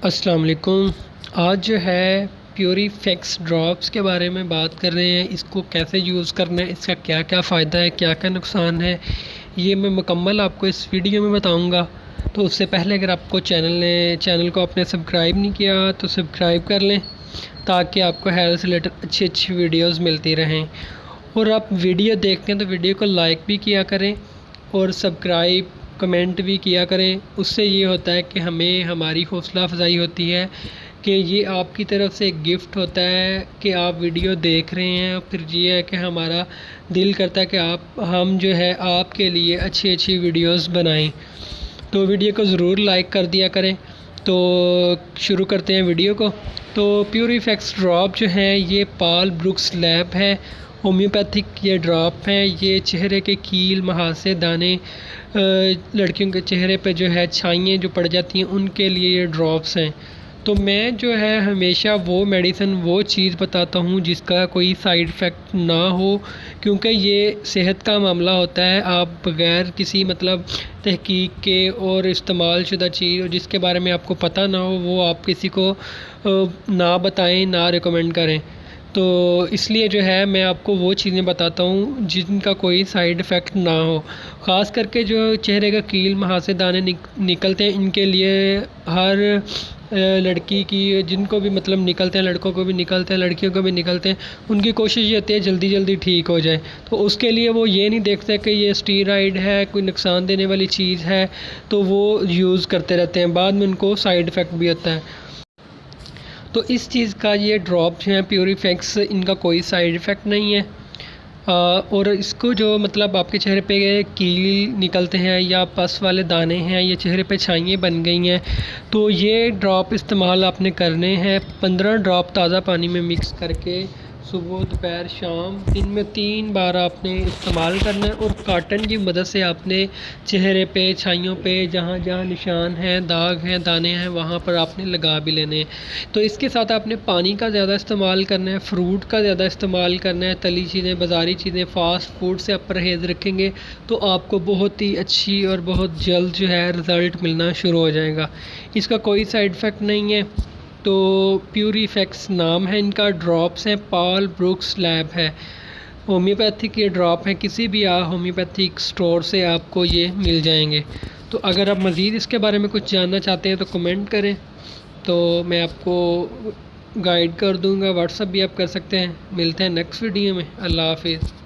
अस्सलाम वालेकुम। आज जो है प्योरीफेक्स ड्रॉप्स के बारे में बात कर रहे हैं। इसको कैसे यूज़ करना है, इसका क्या क्या फ़ायदा है, क्या क्या नुकसान है, ये मैं मुकम्मल आपको इस वीडियो में बताऊंगा। तो उससे पहले अगर आपको चैनल को आपने सब्सक्राइब नहीं किया तो सब्सक्राइब कर लें, ताकि आपको हेल्थ से रिलेटेड अच्छी अच्छी वीडियोज़ मिलती रहें। और आप वीडियो देखते हैं तो वीडियो को लाइक भी किया करें और सब्सक्राइब कमेंट भी किया करें। उससे ये होता है कि हमें हमारी हौसला अफजाई होती है कि ये आपकी तरफ से एक गिफ्ट होता है कि आप वीडियो देख रहे हैं। फिर ये है कि हमारा दिल करता है कि हम जो है आपके लिए अच्छी अच्छी वीडियोस बनाएं। तो वीडियो को ज़रूर लाइक कर दिया करें। तो शुरू करते हैं वीडियो को। तो प्योरीफेक्स ड्रॉप जो है ये पॉल ब्रुक्स लैब है, होम्योपैथिक ये ड्रॉप हैं। ये चेहरे के कील, महासे, दाने, लड़कियों के चेहरे पे जो है छाइयाँ जो पड़ जाती हैं उनके लिए ये ड्रॉप्स हैं। तो मैं जो है हमेशा वो चीज़ बताता हूँ जिसका कोई साइड इफ़ेक्ट ना हो, क्योंकि ये सेहत का मामला होता है। आप बग़ैर किसी तहकीक के और इस्तेमाल शुदा चीज़ जिसके बारे में आपको पता ना हो वो आप किसी को ना बताएं, ना रिकमेंड करें। तो इसलिए जो है मैं आपको वो चीज़ें बताता हूँ जिनका कोई साइड इफ़ेक्ट ना हो। ख़ास करके जो चेहरे का कील, महासे, दाने निकलते हैं, इनके लिए हर लड़की की, जिनको भी निकलते हैं, लड़कों को भी निकलते हैं, लड़कियों को भी निकलते हैं, उनकी कोशिश ये होती है जल्दी जल्दी ठीक हो जाए। तो उसके लिए वो ये नहीं देखते कि ये स्टीरॉइड है, कोई नुकसान देने वाली चीज़ है, तो वो यूज़ करते रहते हैं। बाद में उनको साइड इफ़ेक्ट भी होता है। तो इस चीज़ का ये ड्रॉप जो है प्योरीफेक्स, इनका कोई साइड इफ़ेक्ट नहीं है। और इसको जो आपके चेहरे पे कील निकलते हैं या पस वाले दाने हैं या चेहरे पे छाइयाँ बन गई हैं, तो ये ड्रॉप इस्तेमाल आपने करने हैं। 15 ड्रॉप ताज़ा पानी में मिक्स करके सुबह, दोपहर, शाम, दिन में 3 बार आपने इस्तेमाल करना है। और कॉटन की मदद से आपने चेहरे पे, छाइयों पे, जहाँ जहाँ निशान हैं, दाग हैं, दाने हैं, वहाँ पर आपने लगा भी लेने हैं। तो इसके साथ आपने पानी का ज़्यादा इस्तेमाल करना है, फ्रूट का ज़्यादा इस्तेमाल करना है। तली चीज़ें, बाज़ारी चीज़ें, फ़ास्ट फूड से आप परहेज़ रखेंगे तो आपको बहुत ही अच्छी और बहुत जल्द जो है रिज़ल्ट मिलना शुरू हो जाएगा। इसका कोई साइड इफ़ेक्ट नहीं है। तो प्योरीफेक्स नाम है इनका, ड्रॉप्स हैं, पॉल ब्रुक्स लैब है, होम्योपैथिक ये ड्रॉप हैं। किसी भी होम्योपैथिक स्टोर से आपको ये मिल जाएंगे। तो अगर आप मज़ीद इसके बारे में कुछ जानना चाहते हैं तो कमेंट करें, तो मैं आपको गाइड कर दूंगा। व्हाट्सअप भी आप कर सकते हैं। मिलते हैं नेक्स्ट वीडियो में। अल्लाह हाफिज़।